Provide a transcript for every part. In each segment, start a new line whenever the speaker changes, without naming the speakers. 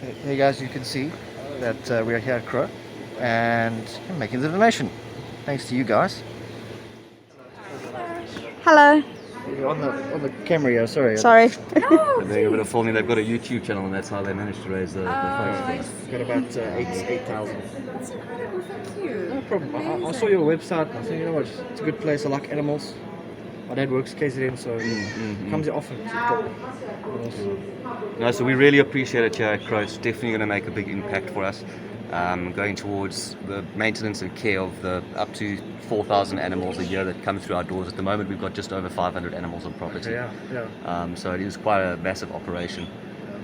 Hey guys, you can see that we are here at C.R.O.W and making the donation. Thanks to you guys.
Hello.
You're on the camera here, sorry.
Sorry.
They're doing a bit of filming. They've got a YouTube channel, and that's how they managed to raise the funds.
We've got about 8,000.
That's incredible, thank you.
No problem. I saw your website and I said, you know what, it's a good place. I like animals. My dad works KZN, so he comes here often to drop animals.
No, so we really appreciate it here at C.R.O.W. It's definitely going to make a big impact for us. Going towards the maintenance and care of the up to 4,000 animals a year that come through our doors. At the moment, we've got just over 500 animals on property.
Yeah.
So it is quite a massive operation.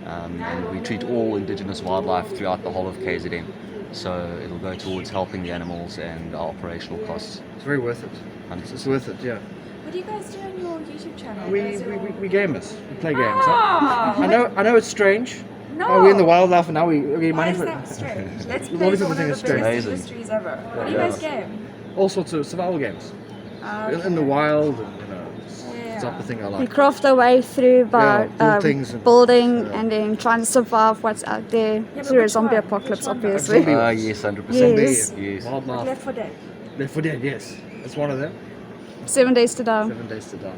And we treat all indigenous wildlife throughout the whole of KZN. So it'll go towards helping the animals and our operational costs.
It's very worth it. It's worth it, yeah.
What do you guys do on your YouTube channel?
We gamers. We play games. Huh? I know it's strange.
No.
We're in the wildlife and now we get
Why
money
is
for
that
it.
strange? Let's
A lot
play
of people
one
think
of
it's
the
strange.
best
Amazing.
industries ever. What do you guys game?
All sorts of survival games. In the wild, and, it's up the thing I
We
like.
craft our way through by
build things and-
building and then trying to survive what's out there
but
through a
which
zombie
one?
apocalypse,
Which one?
obviously.
Yes, 100%.
Yes.
Yes.
Wildlife.
Left 4 Dead.
Left 4 Dead, yes. That's one of them.
7 days to die.
7 days to die.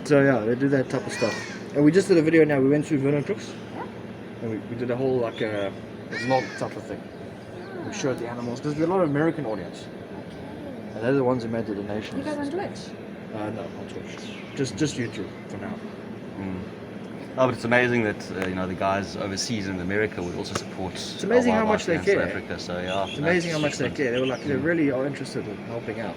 So yeah, they do that type of stuff. And we just did a video now. We went through Vernon Crooks, and we did a whole like a vlog type of thing. We showed the animals because we're a lot of American audience, and they're the ones who made the donations.
You guys on Twitch?
No, not Twitch. Just YouTube for now.
Oh, but it's amazing that the guys overseas in America would also support.
It's amazing how much they care.
South Africa, so yeah,
It's amazing how much they care. They were like, they really are interested in helping out.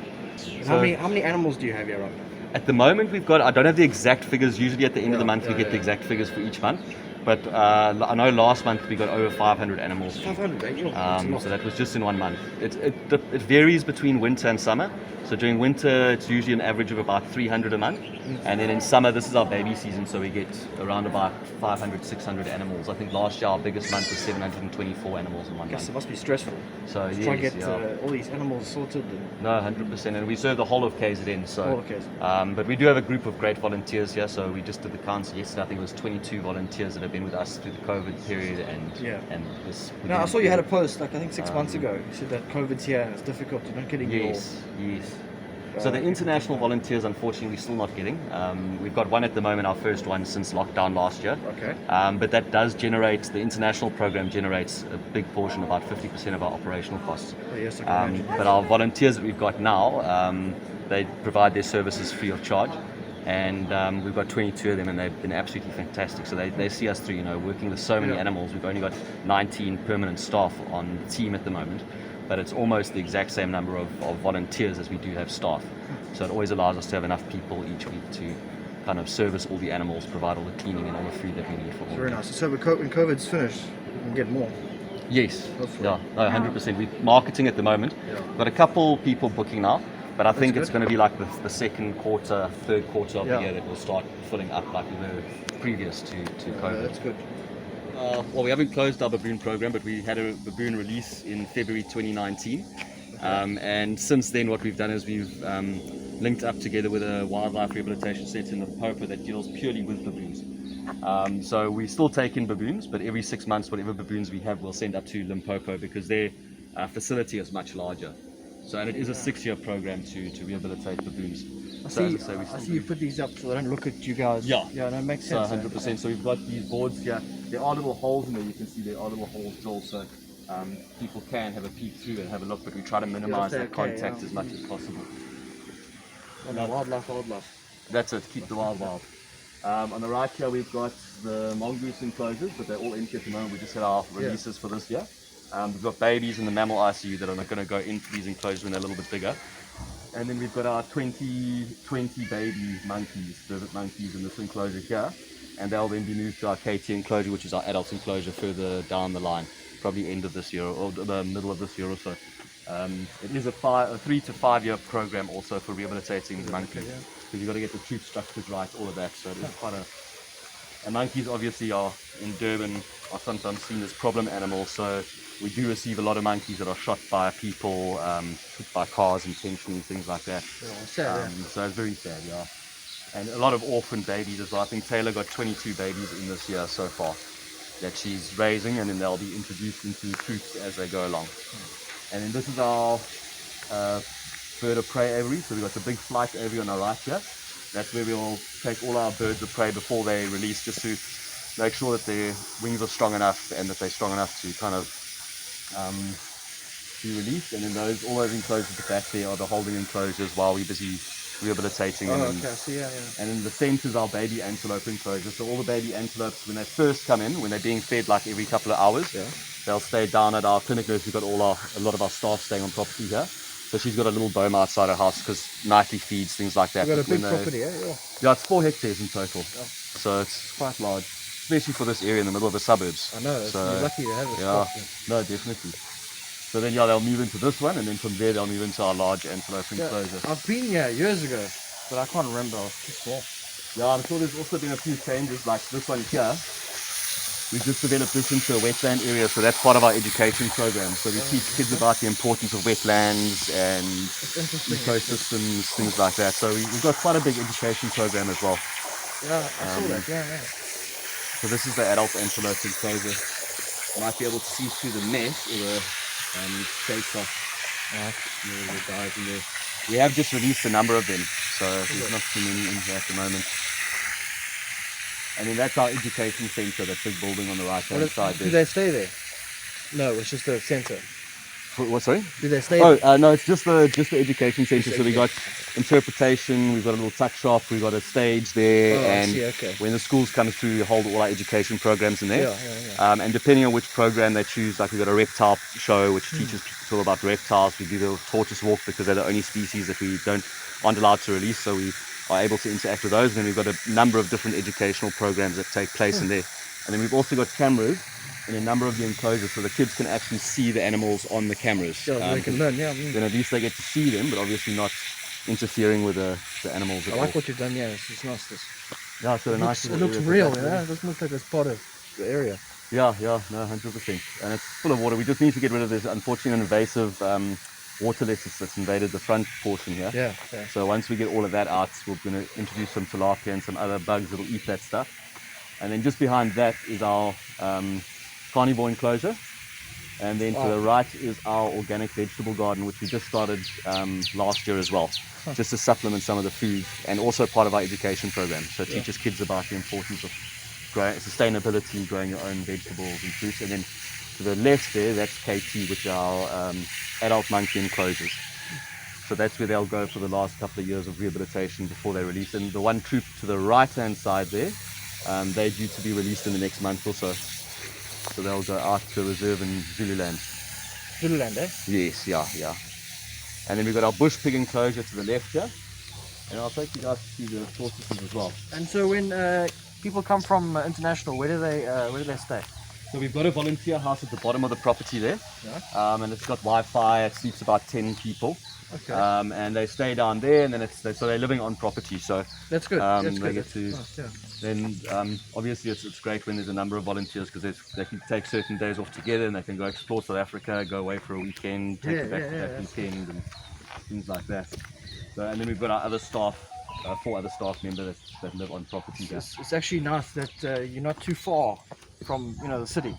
And how many animals do you have here, Rob?
At the moment, we've got. I don't have the exact figures. Usually, at the end of the month, we get the
yeah.
exact figures for each month. But I know last month we got over 500 animals.
500, eh?
So that was just in 1 month. It varies between winter and summer. So during winter, it's usually an average of about 300 a month. And then in summer, this is our baby season, so we get around about 500, 600 animals. I think last year our biggest month was 724 animals in 1
Yes,
month.
it must be stressful.
So
Try and get all these animals sorted. And
No, 100%. And we serve the whole of KZN. So,
Whole of KZN.
But we do have a group of great volunteers here. So we just did the counts yesterday. I think it was 22 volunteers that have been with us through the COVID period. And this.
No, I saw you had a post, like I think 6 months ago. You said that COVID's here and it's difficult. You're not getting
Yes. So the international volunteers, unfortunately, we're still not getting. We've got one at the moment, our first one since lockdown last year.
Okay.
But that does generate, the international program generates a big portion, about 50% of our operational costs.
Oh, yes, I can imagine.
But our volunteers that we've got now, they provide their services free of charge. And we've got 22 of them, and they've been absolutely fantastic. So they see us through, working with so many animals. We've only got 19 permanent staff on the team at the moment, but it's almost the exact same number of volunteers as we do have staff. So it always allows us to have enough people each week to kind of service all the animals, provide all the cleaning and all the food that we need for all.
Very nice. So when COVID's finished, we can get more.
Yes,
Hopefully.
yeah, no, 100%. We're marketing at the moment. We've got a couple people booking now, but I think it's
good.
going to be like the second quarter, third quarter of the
Yeah.
year that will start filling up like we were previous to COVID.
That's good.
Well, we haven't closed our baboon program, but we had a baboon release in February 2019. And since then, what we've done is we've linked up together with a wildlife rehabilitation centre in Limpopo that deals purely with baboons. So we still take in baboons, but every 6 months, whatever baboons we have, we'll send up to Limpopo because their facility is much larger. So, and it is a 6-year program to rehabilitate baboons.
I
So,
see,
as I say, we
I
still
see
do-
you put these up so they don't look at you guys.
Yeah.
Yeah, that makes
So
sense.
100%. So we've got these boards here. There are little holes in there. You can see there are little holes drilled, so people can have a peek through and have a look. But we try to minimize
stay
that
okay,
contact
yeah.
as much as possible.
Wildlife.
That's it. Keep the wild. On the right here, we've got the mongoose enclosures, but they're all empty at the moment. We just had our releases for this year. We've got babies in the mammal ICU that are not going to go into these enclosures when they're a little bit bigger. And then we've got our 20 baby monkeys, desert monkeys in this enclosure here. And they'll then be moved to our KT enclosure, which is our adult enclosure further down the line, probably end of this year or the middle of this year or so. It is a 3 to 5 year program also for rehabilitating monkeys. Because you've got to get the tooth structures right, all of that. So it is quite a... And monkeys obviously are, in Durban, are sometimes seen as problem animals. So we do receive a lot of monkeys that are shot by people, hit by cars intentionally, things like that. So it's very sad, yeah. And a lot of orphan babies as well. I think Taylor got 22 babies in this year so far. that she's raising, and then they'll be introduced into troops as they go along. And then this is our bird of prey aviary. So we've got the big flight aviary on our right here. That's where we'll take all our birds of prey before they release, just to make sure that their wings are strong enough and that they're strong enough to kind of be released. And then all those enclosures at the back there are the holding enclosures while we're busy rehabilitating them.
Okay, I see, yeah.
And then the centre is our baby antelope enclosure. So all the baby antelopes, when they first come in, when they're being fed like every couple of hours, they'll stay down at our clinic nurse. We've got a lot of our staff staying on property here. So she's got a little boma outside her house because nightly feeds, things like that.
You've got a big property, yeah?
Yeah, it's 4 hectares in total. So it's quite large, especially for this area in the middle of the suburbs.
I know,
so,
you're lucky to have this.
Yeah, no, definitely. So then, they'll move into this one, and then from there they'll move into our large antelope enclosure.
I've been here years ago, but I can't remember. I was too small.
Yeah, I'm sure there's also been a few changes, like this one here. We just developed this into a wetland area, so that's part of our education program. So we teach kids about the importance of wetlands and ecosystems, things like that. So we've got quite a big education program as well.
Yeah, I saw that, yeah.
So this is the adult antelope enclosure. You might be able to see through the mesh or the shapes of the guys in there. We have just released a number of them, so there's not too many in here at the moment. And then that's our education centre, that big building on the right hand side there.
Do they stay there? No, it's just a centre.
What, sorry?
Do they stay
there? No, it's just the education centre. So we got interpretation, we've got a little tuck shop, we've got a stage there, and when the schools come through, we hold all our education programs in there. And depending on which program they choose, like we've got a reptile show which teaches people about reptiles. We do the tortoise walk because they're the only species that we aren't allowed to release, so we are able to interact with those. And then we've got a number of different educational programs that take place in there. And then we've also got cameras in a number of the enclosures, so the kids can actually see the animals on the cameras.
They can learn,
Then at least they get to see them, but obviously not interfering with the animals.
I like what you've done, it's nice.
Yeah, so
It looks real, it doesn't look like it's part of the area.
Yeah, no, 100%. And it's full of water. We just need to get rid of this unfortunate invasive water lettuce that's invaded the front portion here.
Yeah.
So once we get all of that out, we're going to introduce some tilapia and some other bugs that will eat that stuff. And then just behind that is our carnivore enclosure. And then to the right is our organic vegetable garden, which we just started last year as well, just to supplement some of the food, and also part of our education program. So it teaches kids about the importance of sustainability, growing your own vegetables and fruits. And then to the left there, that's KT, which are our adult monkey enclosures. So that's where they'll go for the last couple of years of rehabilitation before they release. And the one troop to the right-hand side there, they're due to be released in the next month or so. So they'll go out to a reserve in Zululand.
Zululand, eh?
Yes, yeah. And then we've got our bush pig enclosure to the left here. And I'll take you guys to see the tortoises as well.
And so when people come from international, where do they stay?
So we've got a volunteer house at the bottom of the property there. And it's got Wi-Fi, it seats about 10 people.
Okay.
And they stay down there, and then so they're living on property. So
that's good.
They get to. Then obviously it's great when there's a number of volunteers, because they can take certain days off together and they can go explore South Africa, go away for a weekend, take it back to that weekend and things like that. So, and then we've got our other staff, 4 other staff members that live on property there.
It's actually nice that you're not too far from the city.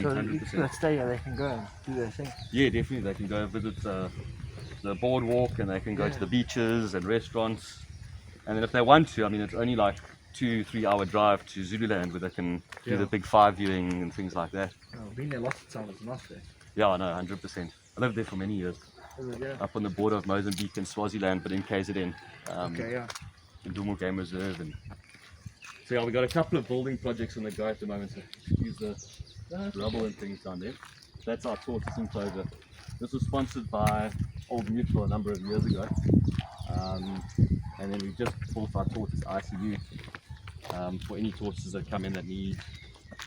So the people that stay here, they can go and do their thing.
Yeah, definitely. They can go visit the boardwalk, and they can go to the beaches and restaurants. And then if they want to, it's only like 2-3 hour drive to Zululand, where they can do the big 5 viewing and things like that.
I've been there lots of times. It's nice there.
Yeah, I know, 100%. I lived there for many years. Up on the border of Mozambique and Swaziland, but in KZN. In Dumo Game Reserve. And so we've got a couple of building projects on the go at the moment. So use the rubble and things down there. That's our tortoise enclosure. This was sponsored by Old Mutual a number of years ago. And then we've just built our tortoise ICU for any tortoises that come in that need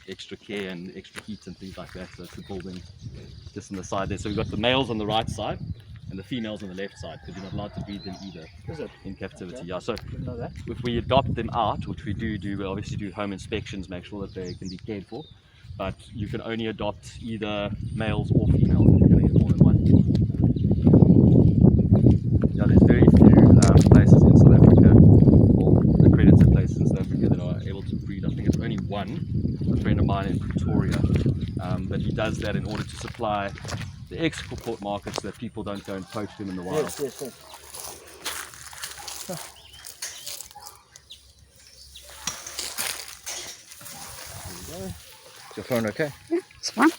extra care and extra heat and things like that. So it's a building just on the side there. So we've got the males on the right side and the females on the left side, because you're not allowed to breed them either in captivity. Yeah, so if we adopt them out, which we do, we obviously do home inspections, make sure that they can be cared for, but you can only adopt either males or females if you're going to get more than one. Yeah, there's very few places in South Africa, or accredited places in South Africa, that are able to breed. I think it's only one. A friend of mine in Pretoria But he does that in order to supply the export markets so that people don't go and poach them in the wild.
Yes. There we go. Is your phone okay?
It's fine.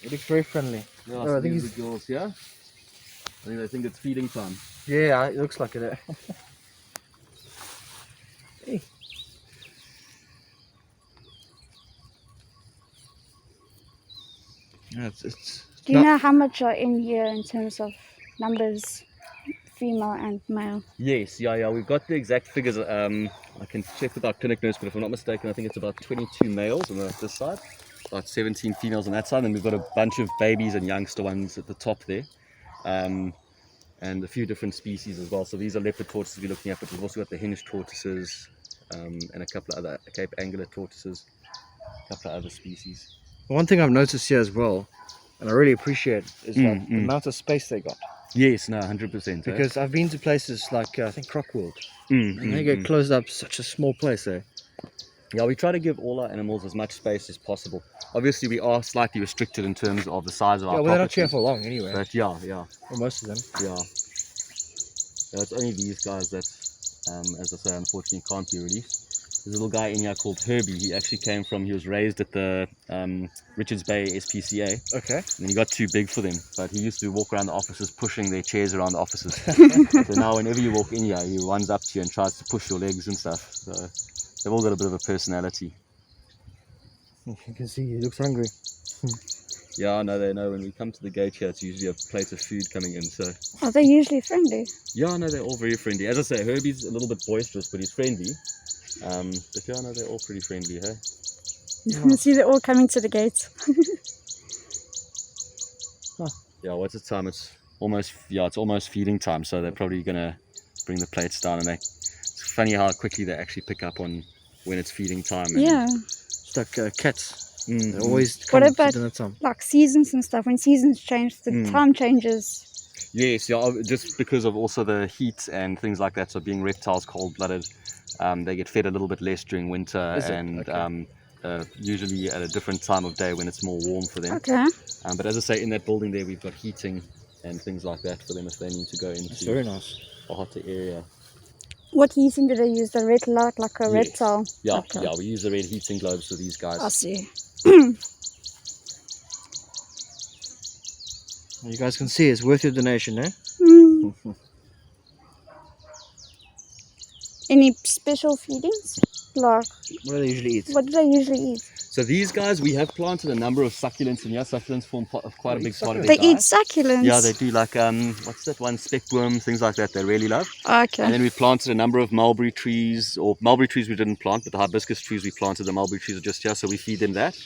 It looks very friendly.
Yeah,
Oh,
so
I think
these
he's...
are the girls here. I think they think it's feeding time.
Yeah, it looks like it. Hey. Yeah, it's
Do you know how much are in here in terms of numbers, female and male?
Yes, yeah, we've got the exact figures. I can check with our clinic nurse, but if I'm not mistaken, I think it's about 22 males on this side, about 17 females on that side, and we've got a bunch of babies and youngster ones at the top there, and a few different species as well. So these are leopard tortoises we're looking at, but we've also got the hinged tortoises, and a couple of other Cape Angular tortoises, a couple of other species.
one thing I've noticed here as well, and I really appreciate, is like the amount of space they got.
Yes, no, 100%.
Because I've been to places like I think C.R.O.W, and they get closed up such a small place there.
Yeah, we try to give all our animals as much space as possible. Obviously, we are slightly restricted in terms of the size of our
Yeah, well, they're not
property.
here for long anyway.
But yeah,
Well, most of them.
yeah. It's only these guys that, as I say, unfortunately can't be released. There's a little guy in here called Herbie. He actually came from, he was raised at the Richards Bay SPCA.
Okay.
And he got too big for them, but he used to walk around the offices pushing their chairs around the offices. So now whenever you walk in here, he runs up to you and tries to push your legs and stuff. So they've all got a bit of a personality.
You can see he looks hungry.
Yeah, no, they know when we come to the gate here, it's usually a plate of food coming in. So
Are they usually friendly?
yeah, no, they're all very friendly. As I say, Herbie's a little bit boisterous, but he's friendly. But yeah, no, they're all pretty friendly, hey?
You can see they're all coming to the gate.
Yeah, what's the time? It's almost feeding time, so they're probably gonna bring the plates down, and it's funny how quickly they actually pick up on when it's feeding time. And
Yeah.
It's like cats. They always
What
come to
about
dinner time.
like seasons and stuff? When seasons change, the time changes.
Yes, yeah, just because of also the heat and things like that. So being reptiles, cold-blooded, they get fed a little bit less during winter,
Is it?
and
Okay.
usually at a different time of day when it's more warm for them.
Okay.
But as I say, in that building there, we've got heating and things like that for them if they need to go
It's
into
very nice.
a hotter area.
What heating do they use? The red light, like a
Yes.
reptile?
Yeah,
Okay.
yeah, we use the red heating globes for these guys.
I see.
You guys can see it's worth your donation, eh?
Any special feedings? Like,
What do they usually eat?
what do they usually eat?
So these guys, we have planted a number of succulents in here. Succulents form quite a big part of
They
their
eat
diet.
succulents?
Yeah, they do, like, what's that one, speckworm, things like that, they really love.
Okay.
And then we planted a number of mulberry trees, or mulberry trees we didn't plant, but the hibiscus trees we planted, the mulberry trees are just here, so we feed them that.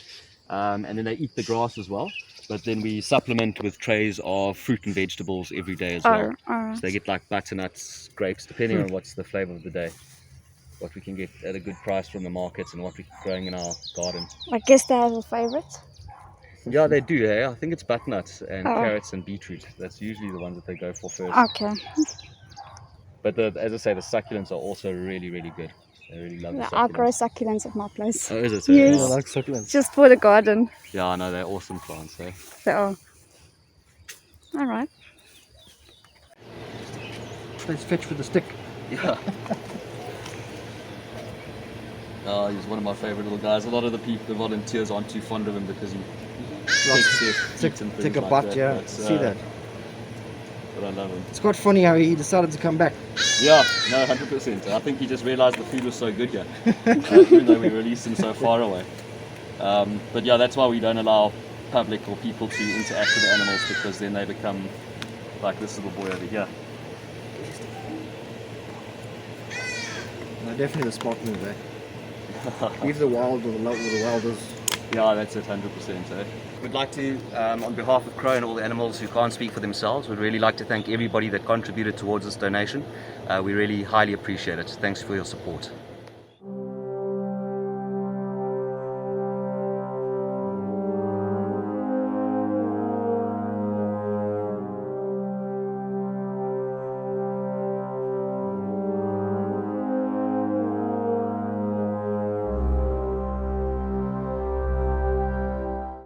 And then they eat the grass as well. But then we supplement with trays of fruit and vegetables every day as well. So they get like butternuts, grapes, depending on what's the flavor of the day. What we can get at a good price from the markets and what we're growing in our garden.
I guess they have a favorite.
Yeah, they do, eh? I think it's butternuts and carrots and beetroot. That's usually the ones that they go for first.
Okay.
But as I say, the succulents are also really, really good. They really love the
Yeah,
succulents.
I grow succulents at my place.
Oh, is it?
Yes.
I like succulents.
Just for the garden.
Yeah, I know, they're awesome plants, eh?
They are. Alright.
Let's fetch with the stick.
Yeah. Oh, he's one of my favorite little guys. A lot of the people, the volunteers, aren't too fond of him because he takes their feet and things
Take a
like
butt,
that.
yeah.
But,
See that?
But I love him.
It's quite funny how he decided to come back.
Yeah, no, 100%. I think he just realised the food was so good here, even though we released him so far away. But yeah, that's why we don't allow public or people to interact with the animals, because then they become like this little boy over here.
No, definitely the smart move, eh? Leave the wild with the wilders.
Yeah, that's it, 100%. Eh? We'd like to, on behalf of C.R.O.W and all the animals who can't speak for themselves, we'd really like to thank everybody that contributed towards this donation. We really highly appreciate it. Thanks for your support.